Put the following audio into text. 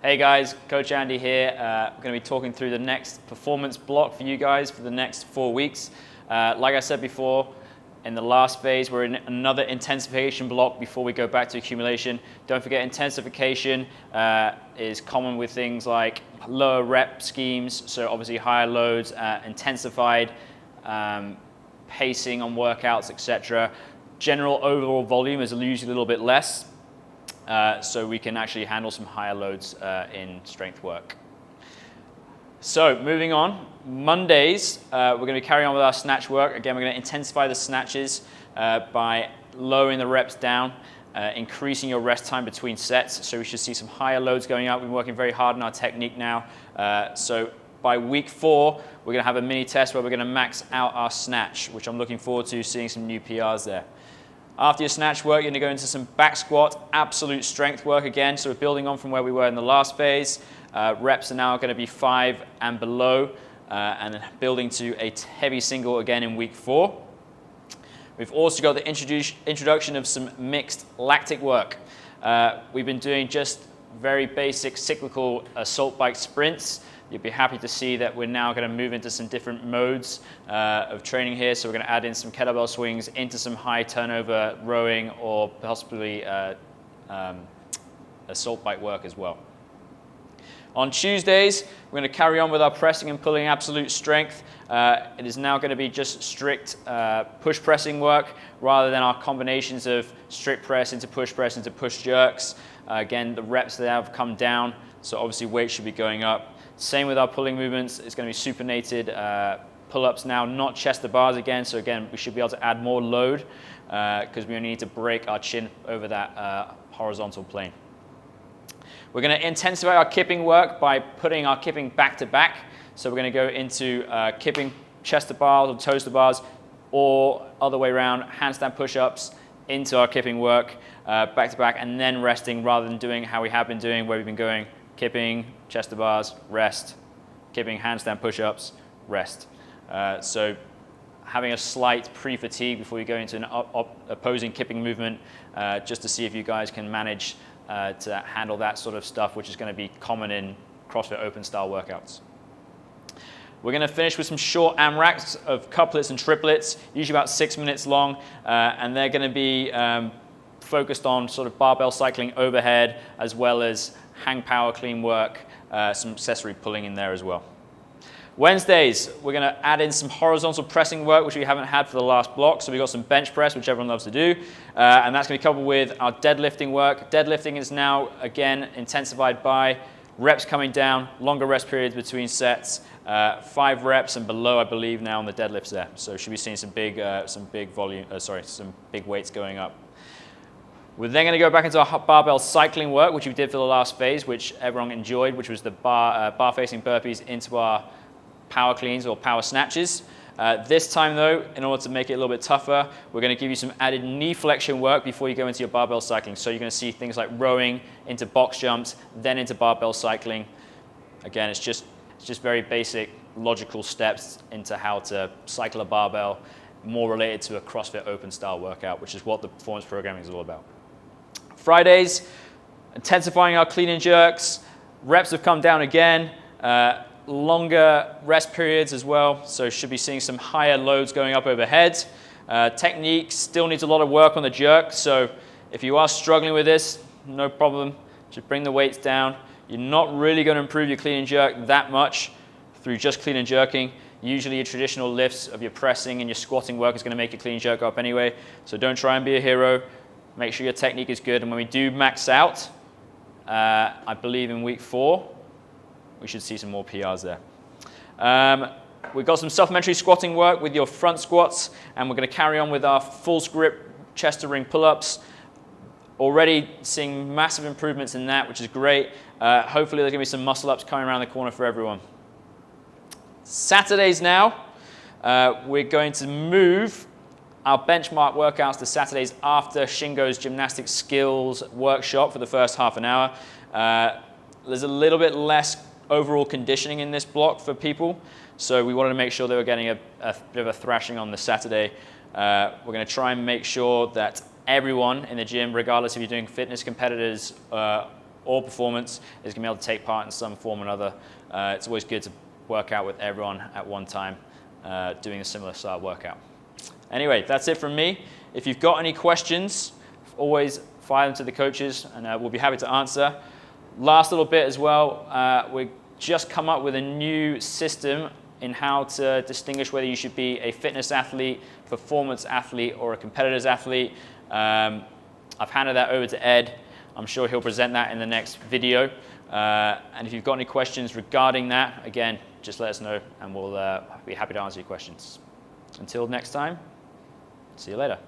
Hey guys, Coach Andy here. I'm going to be talking through the next performance block for you guys for the next 4 weeks. Like I said before, in the last phase, we're in another intensification block before we go back to accumulation. Don't forget, intensification is common with things like lower rep schemes, so obviously higher loads, intensified pacing on workouts, etc. General overall volume is usually a little bit less. So we can actually handle some higher loads in strength work. So moving on, Mondays, we're going to be carrying on with our snatch work. Again, we're going to intensify the snatches by lowering the reps down, increasing your rest time between sets. So we should see some higher loads going up. We've been working very hard on our technique now. So by week 4, we're going to have a mini test where we're going to max out our snatch, which I'm looking forward to seeing some new PRs there. After your snatch work, you're going to go into some back squat, absolute strength work again. So we're building on from where we were in the last phase. Reps are now going to be 5 and below, and then building to a heavy single again in week 4. We've also got the introduction of some mixed lactic work. We've been doing just very basic cyclical assault bike sprints. You'll be happy to see that we're now going to move into some different modes of training here. So we're going to add in some kettlebell swings into some high turnover rowing or possibly assault bike work as well. On Tuesdays, we're going to carry on with our pressing and pulling absolute strength. It is now going to be just strict push pressing work rather than our combinations of strict press into push jerks. Again, the reps that have come down, so obviously weight should be going up. Same with our pulling movements. It's going to be supinated pull-ups now, not chest to bars again. So again, we should be able to add more load because we only need to break our chin over that horizontal plane. We're going to intensify our kipping work by putting our kipping back to back. So we're going to go into kipping chest to bars or toes to bars, or other way around, handstand push-ups into our kipping work back to back, and then resting rather than doing how we have been doing, where we've been going kipping, chest to bars, rest, kipping, handstand push-ups, rest. So having a slight pre-fatigue before you go into an opposing kipping movement, just to see if you guys can manage to handle that sort of stuff, which is going to be common in CrossFit Open style workouts. We're going to finish with some short AMRAPs of couplets and triplets, usually about 6 minutes long, and they're going to be focused on sort of barbell cycling overhead, as well as hang power clean work, some accessory pulling in there as well. Wednesdays, we're going to add in some horizontal pressing work, which we haven't had for the last block. So we've got some bench press, which everyone loves to do. And that's going to be coupled with our deadlifting work. Deadlifting is now, again, intensified by reps coming down, longer rest periods between sets, 5 reps and below, I believe, now on the deadlifts there. So should be seeing some big weights going up. We're then going to go back into our barbell cycling work, which we did for the last phase, which everyone enjoyed, which was the bar-facing burpees into our power cleans or power snatches. This time, though, in order to make it a little bit tougher, we're going to give you some added knee flexion work before you go into your barbell cycling. So you're going to see things like rowing into box jumps, then into barbell cycling. Again, it's just very basic, logical steps into how to cycle a barbell, more related to a CrossFit Open style workout, which is what the performance programming is all about. Fridays, intensifying our clean and jerks. Reps have come down again. Longer rest periods as well, so should be seeing some higher loads going up overhead. Technique still needs a lot of work on the jerk, so if you are struggling with this, no problem. Just bring the weights down. You're not really going to improve your clean and jerk that much through just clean and jerking. Usually your traditional lifts of your pressing and your squatting work is going to make your clean and jerk up anyway, so don't try and be a hero. Make sure your technique is good, and when we do max out, I believe in week 4, we should see some more PRs there. We've got some supplementary squatting work with your front squats, and we're going to carry on with our full grip chest to ring pull-ups. Already seeing massive improvements in that, which is great. Hopefully there's going to be some muscle ups coming around the corner for everyone. Saturdays now, we're going to move our benchmark workouts to Saturdays after Shingo's gymnastic skills workshop for the first half an hour. There's a little bit less overall conditioning in this block for people, so we wanted to make sure they were getting a bit of a thrashing on the Saturday. We're going to try and make sure that everyone in the gym, regardless if you're doing fitness competitors or performance is going to be able to take part in some form or another. It's always good to work out with everyone at one time doing a similar style workout. Anyway, that's it from me. If you've got any questions, always fire them to the coaches and we'll be happy to answer. Last little bit as well, we just come up with a new system in how to distinguish whether you should be a fitness athlete, performance athlete, or a competitor's athlete. I've handed that over to Ed. I'm sure he'll present that in the next video. And if you've got any questions regarding that, again, just let us know and we'll be happy to answer your questions. Until next time, see you later.